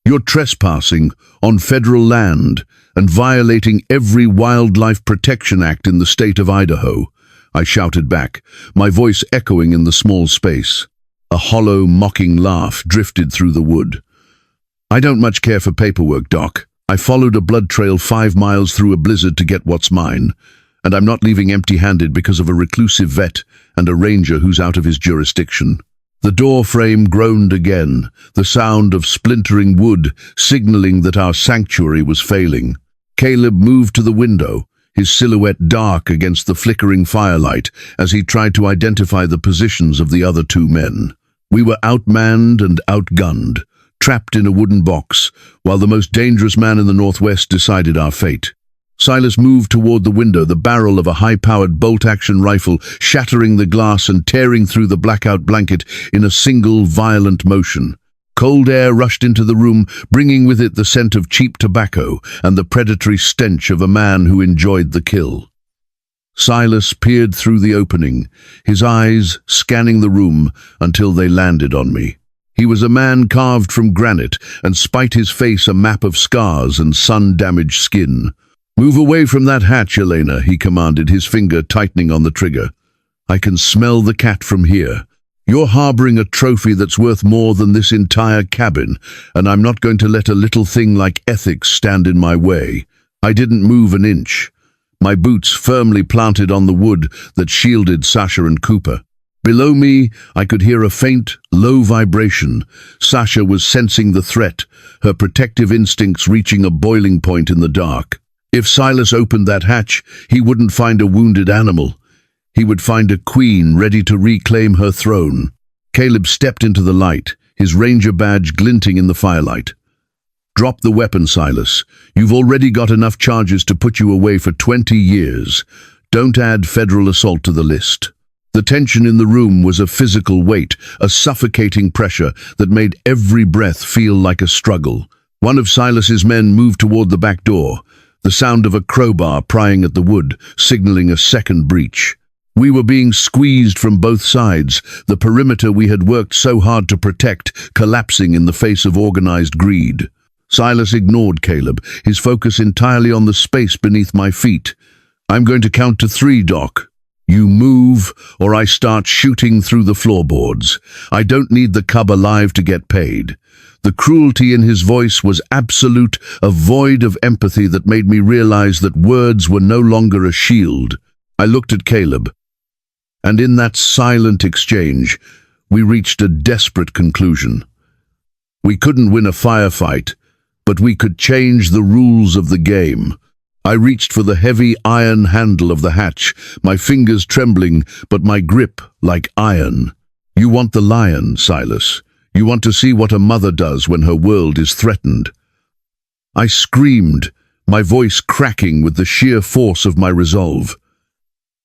You're trespassing on federal land and violating every wildlife protection act in the state of Idaho," I shouted back, my voice echoing in the small space. A hollow, mocking laugh drifted through the wood. "I don't much care for paperwork, Doc. I followed a blood trail 5 miles through a blizzard to get what's mine, and I'm not leaving empty-handed because of a reclusive vet and a ranger who's out of his jurisdiction." The door frame groaned again, the sound of splintering wood signaling that our sanctuary was failing. Caleb moved to the window, his silhouette dark against the flickering firelight as he tried to identify the positions of the other 2 men. We were outmanned and outgunned, trapped in a wooden box, while the most dangerous man in the Northwest decided our fate. Silas moved toward the window, the barrel of a high-powered bolt-action rifle shattering the glass and tearing through the blackout blanket in a single violent motion. Cold air rushed into the room, bringing with it the scent of cheap tobacco and the predatory stench of a man who enjoyed the kill. Silas peered through the opening, his eyes scanning the room until they landed on me. He was a man carved from granite, and spite his face a map of scars and sun-damaged skin. "Move away from that hatch, Elena," he commanded, his finger tightening on the trigger. "I can smell the cat from here. You're harboring a trophy that's worth more than this entire cabin, and I'm not going to let a little thing like ethics stand in my way." I didn't move an inch, my boots firmly planted on the wood that shielded Sasha and Cooper. Below me, I could hear a faint, low vibration. Sasha was sensing the threat, her protective instincts reaching a boiling point in the dark. If Silas opened that hatch, he wouldn't find a wounded animal. He would find a queen ready to reclaim her throne. Caleb stepped into the light, his ranger badge glinting in the firelight. "Drop the weapon, Silas. You've already got enough charges to put you away for 20 years. Don't add federal assault to the list." The tension in the room was a physical weight, a suffocating pressure that made every breath feel like a struggle. One of Silas's men moved toward the back door, the sound of a crowbar prying at the wood, signaling a second breach. We were being squeezed from both sides, the perimeter we had worked so hard to protect collapsing in the face of organized greed. Silas ignored Caleb, his focus entirely on the space beneath my feet. "I'm going to count to 3, Doc. You move, or I start shooting through the floorboards. I don't need the cub alive to get paid." The cruelty in his voice was absolute, a void of empathy that made me realize that words were no longer a shield. I looked at Caleb, and in that silent exchange, we reached a desperate conclusion. We couldn't win a firefight, but we could change the rules of the game. I reached for the heavy iron handle of the hatch, my fingers trembling, but my grip like iron. You want the lion, Silas. You want to see what a mother does when her world is threatened. I screamed, my voice cracking with the sheer force of my resolve.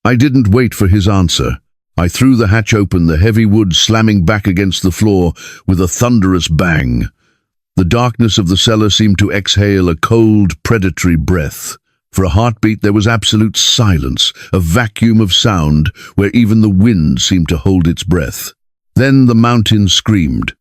I didn't wait for his answer. I threw the hatch open, the heavy wood slamming back against the floor with a thunderous bang. The darkness of the cellar seemed to exhale a cold, predatory breath. For a heartbeat there was absolute silence, a vacuum of sound where even the wind seemed to hold its breath. Then the mountain screamed.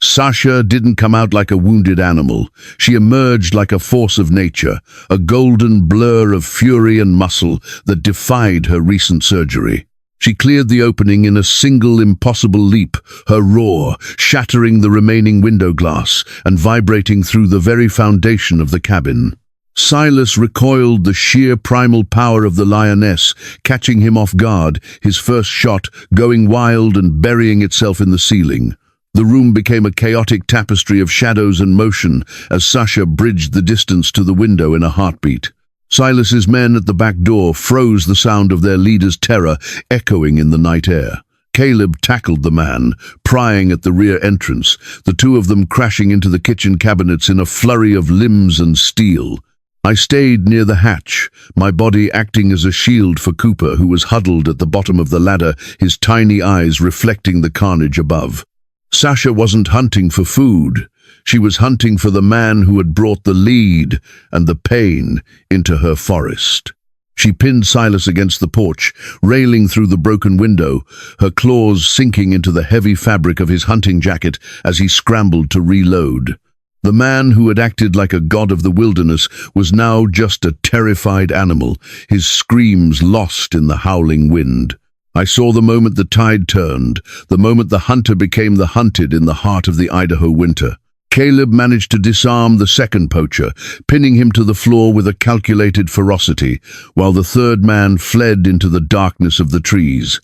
Sasha didn't come out like a wounded animal. She emerged like a force of nature, a golden blur of fury and muscle that defied her recent surgery. She cleared the opening in a single impossible leap, her roar shattering the remaining window glass and vibrating through the very foundation of the cabin. Silas recoiled, the sheer primal power of the lioness catching him off guard, his first shot going wild and burying itself in the ceiling. The room became a chaotic tapestry of shadows and motion as Sasha bridged the distance to the window in a heartbeat. Silas's men at the back door froze, the sound of their leader's terror echoing in the night air. Caleb tackled the man, prying at the rear entrance, the two of them crashing into the kitchen cabinets in a flurry of limbs and steel. I stayed near the hatch, my body acting as a shield for Cooper, who was huddled at the bottom of the ladder, his tiny eyes reflecting the carnage above. Sasha wasn't hunting for food. She was hunting for the man who had brought the lead and the pain into her forest. She pinned Silas against the porch, railing through the broken window, her claws sinking into the heavy fabric of his hunting jacket as he scrambled to reload. The man who had acted like a god of the wilderness was now just a terrified animal, his screams lost in the howling wind. I saw the moment the tide turned, the moment the hunter became the hunted in the heart of the Idaho winter. Caleb managed to disarm the second poacher, pinning him to the floor with a calculated ferocity, while the third man fled into the darkness of the trees,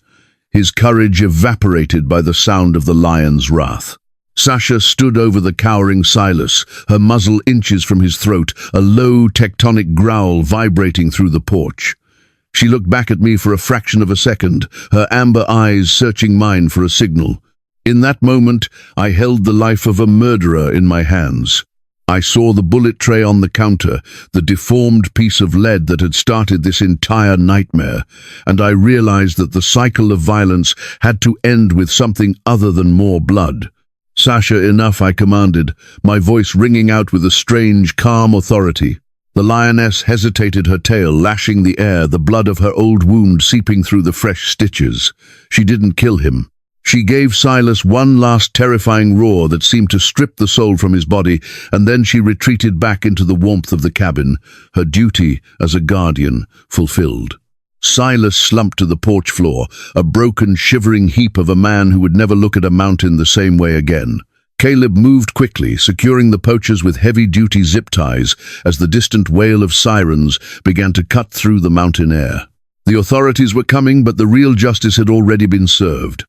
his courage evaporated by the sound of the lion's wrath. Sasha stood over the cowering Silas, her muzzle inches from his throat, a low tectonic growl vibrating through the porch. She looked back at me for a fraction of a second, her amber eyes searching mine for a signal. In that moment, I held the life of a murderer in my hands. I saw the bullet tray on the counter, the deformed piece of lead that had started this entire nightmare, and I realized that the cycle of violence had to end with something other than more blood. "Sasha, enough," I commanded, my voice ringing out with a strange, calm authority. The lioness hesitated, her tail lashing the air, the blood of her old wound seeping through the fresh stitches. She didn't kill him. She gave Silas one last terrifying roar that seemed to strip the soul from his body, and then she retreated back into the warmth of the cabin, her duty as a guardian fulfilled. Silas slumped to the porch floor, a broken, shivering heap of a man who would never look at a mountain the same way again. Caleb moved quickly, securing the poachers with heavy-duty zip ties as the distant wail of sirens began to cut through the mountain air. The authorities were coming, but the real justice had already been served.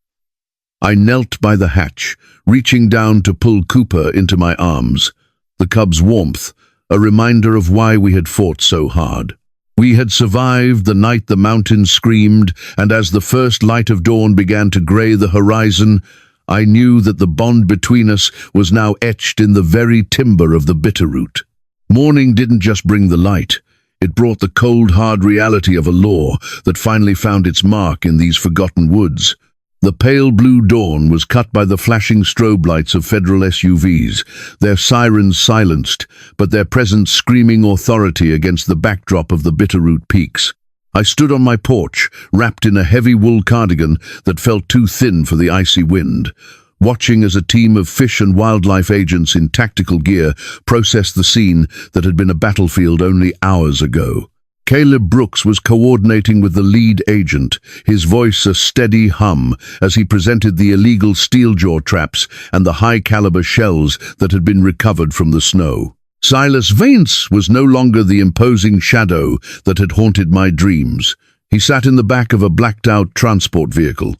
I knelt by the hatch, reaching down to pull Cooper into my arms, the cub's warmth, a reminder of why we had fought so hard. We had survived the night the mountains screamed, and as the first light of dawn began to grey the horizon, I knew that the bond between us was now etched in the very timber of the Bitterroot. Morning didn't just bring the light. It brought the cold, hard reality of a law that finally found its mark in these forgotten woods. The pale blue dawn was cut by the flashing strobe lights of federal SUVs, their sirens silenced, but their presence screaming authority against the backdrop of the Bitterroot peaks. I stood on my porch, wrapped in a heavy wool cardigan that felt too thin for the icy wind, watching as a team of fish and wildlife agents in tactical gear processed the scene that had been a battlefield only hours ago. Caleb Brooks was coordinating with the lead agent, his voice a steady hum as he presented the illegal steel-jaw traps and the high-caliber shells that had been recovered from the snow. Silas Vance was no longer the imposing shadow that had haunted my dreams. He sat in the back of a blacked-out transport vehicle,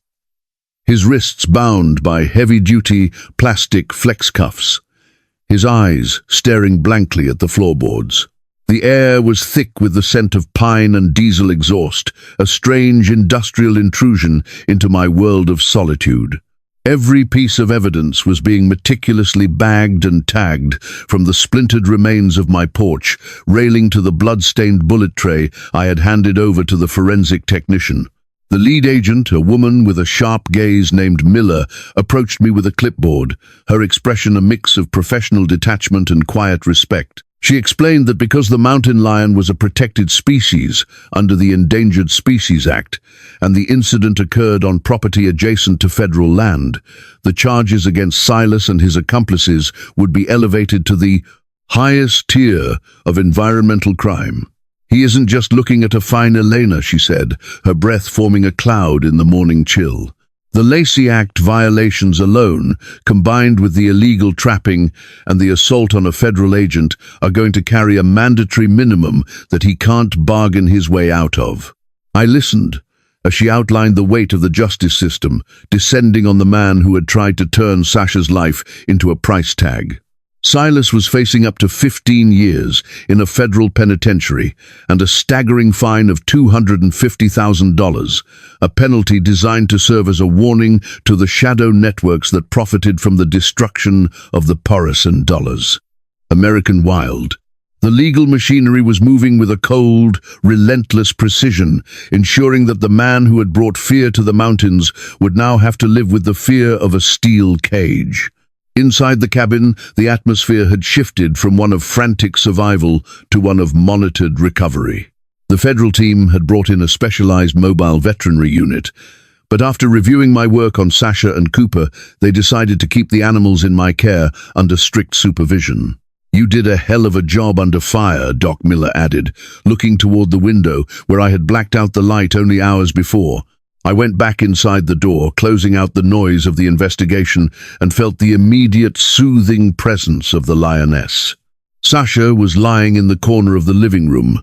his wrists bound by heavy-duty plastic flex cuffs. his eyes staring blankly at the floorboards. The air was thick with the scent of pine and diesel exhaust, a strange industrial intrusion into my world of solitude. Every piece of evidence was being meticulously bagged and tagged, from the splintered remains of my porch railing to the blood-stained bullet tray I had handed over to the forensic technician. The lead agent, a woman with a sharp gaze named Miller, approached me with a clipboard, her expression a mix of professional detachment and quiet respect. She explained that because the mountain lion was a protected species under the Endangered Species Act, and the incident occurred on property adjacent to federal land, the charges against Silas and his accomplices would be elevated to the highest tier of environmental crime. "He isn't just looking at a fine Elena," she said, her breath forming a cloud in the morning chill. "The Lacey Act violations alone, combined with the illegal trapping and the assault on a federal agent, are going to carry a mandatory minimum that he can't bargain his way out of." I listened as she outlined the weight of the justice system, descending on the man who had tried to turn Sasha's life into a price tag. Silas was facing up to 15 years in a federal penitentiary and a staggering fine of $250,000, a penalty designed to serve as a warning to the shadow networks that profited from the destruction of the Porison dollars. American Wild. The legal machinery was moving with a cold, relentless precision, ensuring that the man who had brought fear to the mountains would now have to live with the fear of a steel cage. Inside the cabin, the atmosphere had shifted from one of frantic survival to one of monitored recovery. The federal team had brought in a specialized mobile veterinary unit, but after reviewing my work on Sasha and Cooper, they decided to keep the animals in my care under strict supervision. "You did a hell of a job under fire," Doc Miller added, looking toward the window where I had blacked out the light only hours before. I went back inside the door, closing out the noise of the investigation, and felt the immediate soothing presence of the lioness. Sasha was lying in the corner of the living room.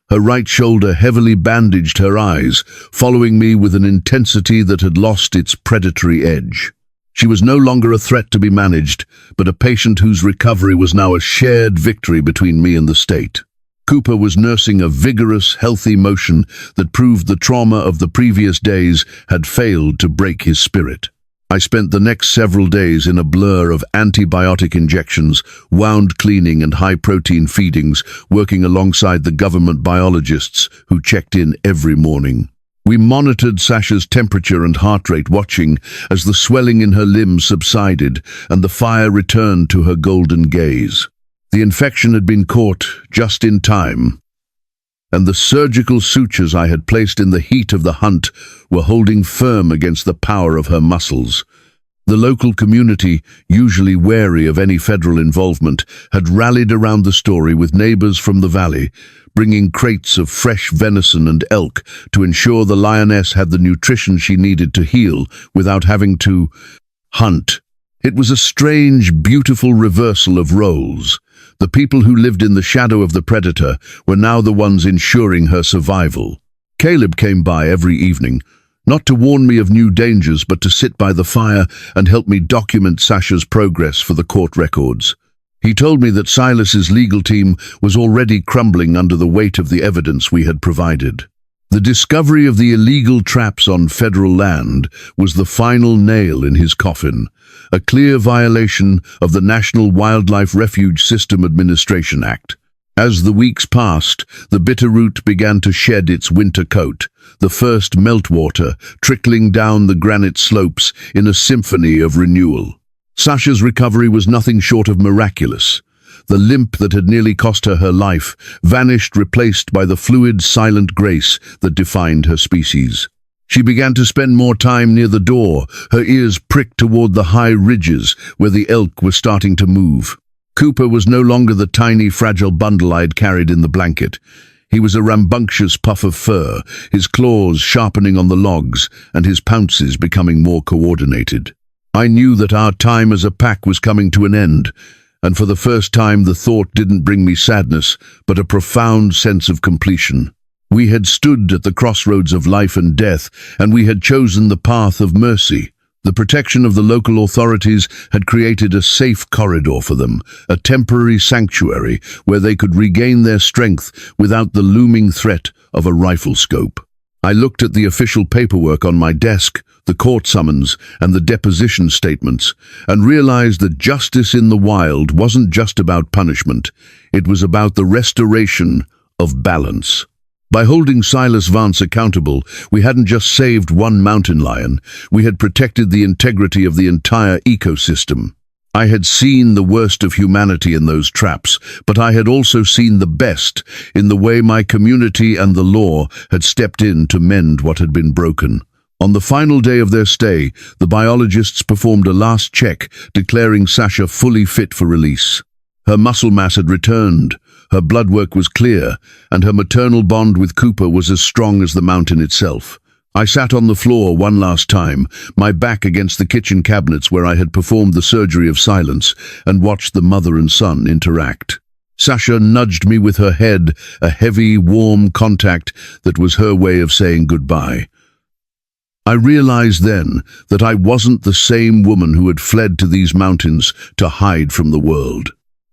Her right shoulder heavily bandaged her eyes, following me with an intensity that had lost its predatory edge. She was no longer a threat to be managed, but a patient whose recovery was now a shared victory between me and the state. Cooper was nursing a vigorous, healthy motion that proved the trauma of the previous days had failed to break his spirit. I spent the next several days in a blur of antibiotic injections, wound cleaning and high-protein feedings, working alongside the government biologists who checked in every morning. We monitored Sasha's temperature and heart rate, watching as the swelling in her limbs subsided and the fire returned to her golden gaze. The infection had been caught just in time, and the surgical sutures I had placed in the heat of the hunt were holding firm against the power of her muscles. The local community, usually wary of any federal involvement, had rallied around the story with neighbors from the valley, bringing crates of fresh venison and elk to ensure the lioness had the nutrition she needed to heal without having to hunt. It was a strange, beautiful reversal of roles. The people who lived in the shadow of the predator were now the ones ensuring her survival. Caleb came by every evening, not to warn me of new dangers, but to sit by the fire and help me document Sasha's progress for the court records. He told me that Silas's legal team was already crumbling under the weight of the evidence we had provided. The discovery of the illegal traps on federal land was the final nail in his coffin, a clear violation of the National Wildlife Refuge System Administration Act. As the weeks passed, the Bitterroot began to shed its winter coat, the first meltwater trickling down the granite slopes in a symphony of renewal. Sasha's recovery was nothing short of miraculous. The limp that had nearly cost her her life vanished, replaced by the fluid, silent grace that defined her species. She began to spend more time near the door, her ears pricked toward the high ridges where the elk were starting to move. Cooper was no longer the tiny, fragile bundle I had carried in the blanket. He was a rambunctious puff of fur, his claws sharpening on the logs and his pounces becoming more coordinated. I knew that our time as a pack was coming to an end, and for the first time the thought didn't bring me sadness, but a profound sense of completion. We had stood at the crossroads of life and death, and we had chosen the path of mercy, The protection of the local authorities had created a safe corridor for them, a temporary sanctuary where they could regain their strength without the looming threat of a rifle scope. I looked at the official paperwork on my desk, the court summons, and the deposition statements, and realized that justice in the wild wasn't just about punishment. It was about the restoration of balance. By holding Silas Vance accountable, we hadn't just saved one mountain lion, we had protected the integrity of the entire ecosystem. I had seen the worst of humanity in those traps, but I had also seen the best in the way my community and the law had stepped in to mend what had been broken. On the final day of their stay, the biologists performed a last check, declaring Sasha fully fit for release. Her muscle mass had returned, her blood work was clear, and her maternal bond with Cooper was as strong as the mountain itself. I sat on the floor one last time, my back against the kitchen cabinets where I had performed the surgery of silence, and watched the mother and son interact. Sasha nudged me with her head, a heavy, warm contact that was her way of saying goodbye. I realized then that I wasn't the same woman who had fled to these mountains to hide from the world.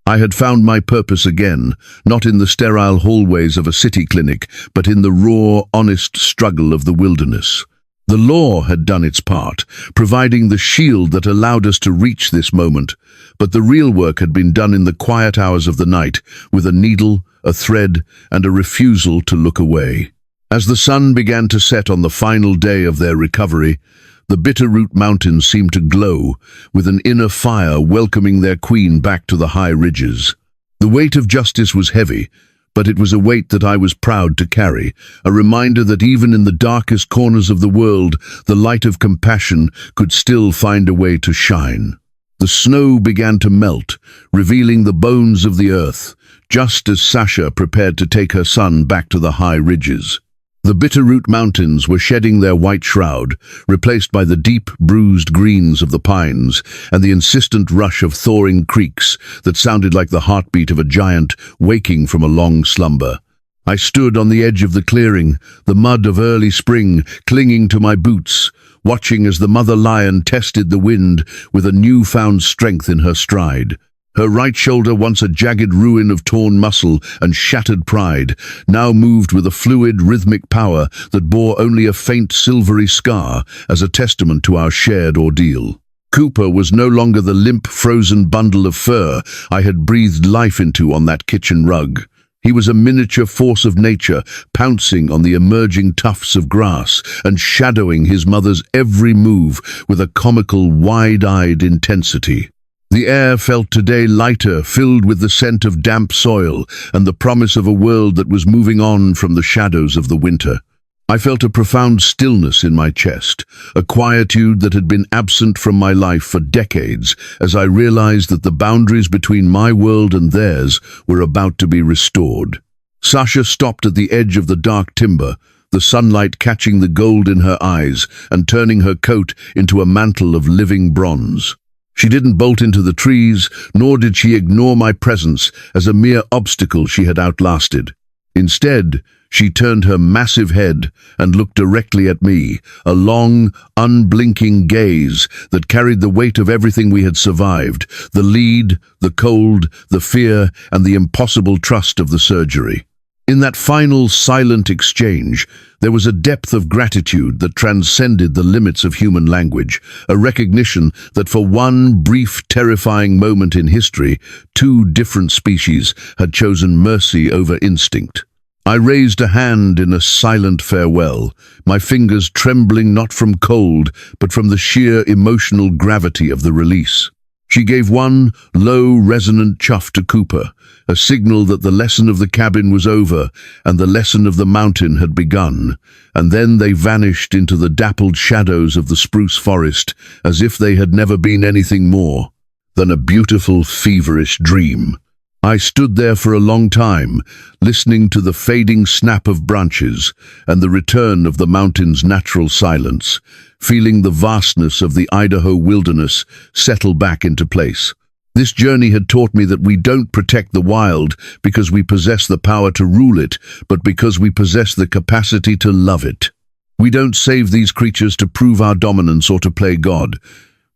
I had found my purpose again, not in the sterile hallways of a city clinic, but in the raw, honest struggle of the wilderness. The law had done its part, providing the shield that allowed us to reach this moment, but the real work had been done in the quiet hours of the night, with a needle, a thread, and a refusal to look away. As the sun began to set on the final day of their recovery, the Bitterroot Mountains seemed to glow, with an inner fire welcoming their queen back to the high ridges. The weight of justice was heavy, but it was a weight that I was proud to carry, a reminder that even in the darkest corners of the world, the light of compassion could still find a way to shine. The snow began to melt, revealing the bones of the earth, just as Sasha prepared to take her son back to the high ridges. The Bitterroot Mountains were shedding their white shroud, replaced by the deep, bruised greens of the pines and the insistent rush of thawing creeks that sounded like the heartbeat of a giant waking from a long slumber. I stood on the edge of the clearing, the mud of early spring clinging to my boots, watching as the mother lion tested the wind with a newfound strength in her stride. Her right shoulder, once a jagged ruin of torn muscle and shattered pride, now moved with a fluid, rhythmic power that bore only a faint silvery scar as a testament to our shared ordeal. Cooper was no longer the limp, frozen bundle of fur I had breathed life into on that kitchen rug. He was a miniature force of nature, pouncing on the emerging tufts of grass and shadowing his mother's every move with a comical, wide-eyed intensity. The air felt today lighter, filled with the scent of damp soil and the promise of a world that was moving on from the shadows of the winter. I felt a profound stillness in my chest, a quietude that had been absent from my life for decades, as I realized that the boundaries between my world and theirs were about to be restored. Sasha stopped at the edge of the dark timber, the sunlight catching the gold in her eyes and turning her coat into a mantle of living bronze. She didn't bolt into the trees, nor did she ignore my presence as a mere obstacle she had outlasted. Instead, she turned her massive head and looked directly at me, a long, unblinking gaze that carried the weight of everything we had survived, the lead, the cold, the fear, and the impossible trust of the surgery. In that final, silent exchange, there was a depth of gratitude that transcended the limits of human language, a recognition that for one brief, terrifying moment in history, two different species had chosen mercy over instinct. I raised a hand in a silent farewell, my fingers trembling not from cold, but from the sheer emotional gravity of the release. She gave one low, resonant chuff to Cooper, a signal that the lesson of the cabin was over and the lesson of the mountain had begun, and then they vanished into the dappled shadows of the spruce forest as if they had never been anything more than a beautiful, feverish dream. I stood there for a long time, listening to the fading snap of branches and the return of the mountain's natural silence, feeling the vastness of the Idaho wilderness settle back into place. This journey had taught me that we don't protect the wild because we possess the power to rule it, but because we possess the capacity to love it. We don't save these creatures to prove our dominance or to play God.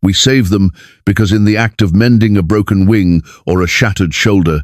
We save them because in the act of mending a broken wing or a shattered shoulder,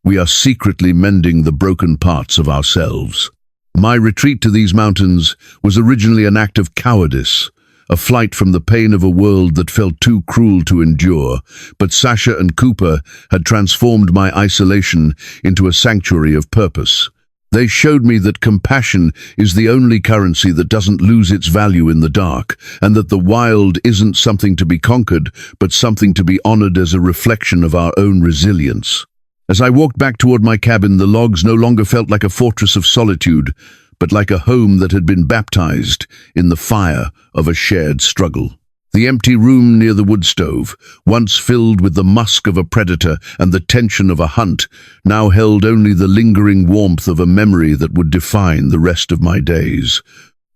we are secretly mending the broken parts of ourselves. My retreat to these mountains was originally an act of cowardice, a flight from the pain of a world that felt too cruel to endure, but Sasha and Cooper had transformed my isolation into a sanctuary of purpose. They showed me that compassion is the only currency that doesn't lose its value in the dark, and that the wild isn't something to be conquered, but something to be honored as a reflection of our own resilience. As I walked back toward my cabin, the logs no longer felt like a fortress of solitude, but like a home that had been baptized in the fire of a shared struggle. The empty room near the wood stove, once filled with the musk of a predator and the tension of a hunt, now held only the lingering warmth of a memory that would define the rest of my days.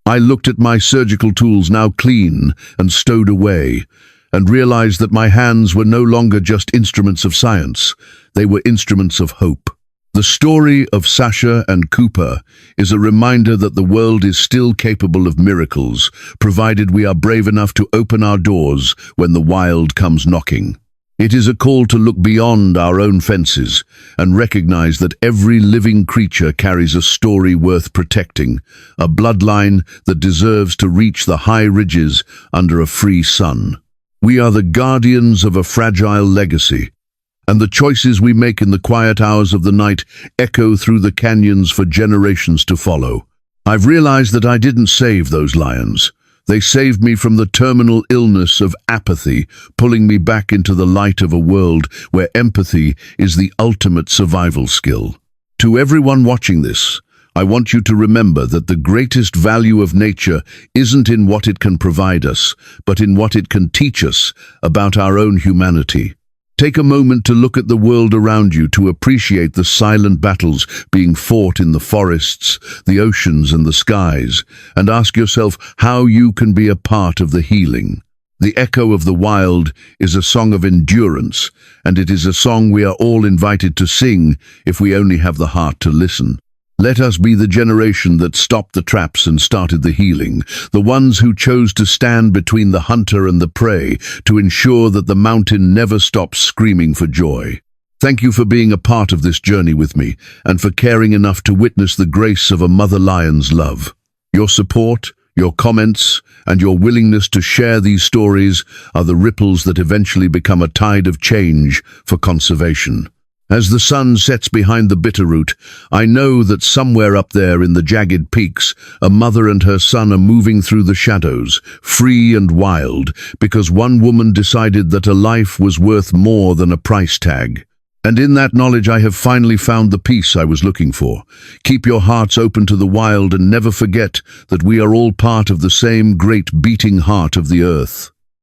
I looked at my surgical tools, now clean and stowed away, and realized that my hands were no longer just instruments of science, they were instruments of hope. The story of Sasha and Cooper is a reminder that the world is still capable of miracles, provided we are brave enough to open our doors when the wild comes knocking. It is a call to look beyond our own fences and recognize that every living creature carries a story worth protecting, a bloodline that deserves to reach the high ridges under a free sun. We are the guardians of a fragile legacy, and the choices we make in the quiet hours of the night echo through the canyons for generations to follow. I've realized that I didn't save those lions. They saved me from the terminal illness of apathy, pulling me back into the light of a world where empathy is the ultimate survival skill. To everyone watching this, I want you to remember that the greatest value of nature isn't in what it can provide us, but in what it can teach us about our own humanity. Take a moment to look at the world around you, to appreciate the silent battles being fought in the forests, the oceans, and the skies, and ask yourself how you can be a part of the healing. The echo of the wild is a song of endurance, and it is a song we are all invited to sing if we only have the heart to listen. Let us be the generation that stopped the traps and started the healing, the ones who chose to stand between the hunter and the prey to ensure that the mountain never stops screaming for joy. Thank you for being a part of this journey with me and for caring enough to witness the grace of a mother lion's love. Your support, your comments, and your willingness to share these stories are the ripples that eventually become a tide of change for conservation. As the sun sets behind the Bitterroot, I know that somewhere up there in the jagged peaks, a mother and her son are moving through the shadows, free and wild, because one woman decided that a life was worth more than a price tag. And in that knowledge I have finally found the peace I was looking for. Keep your hearts open to the wild and never forget that we are all part of the same great beating heart of the earth.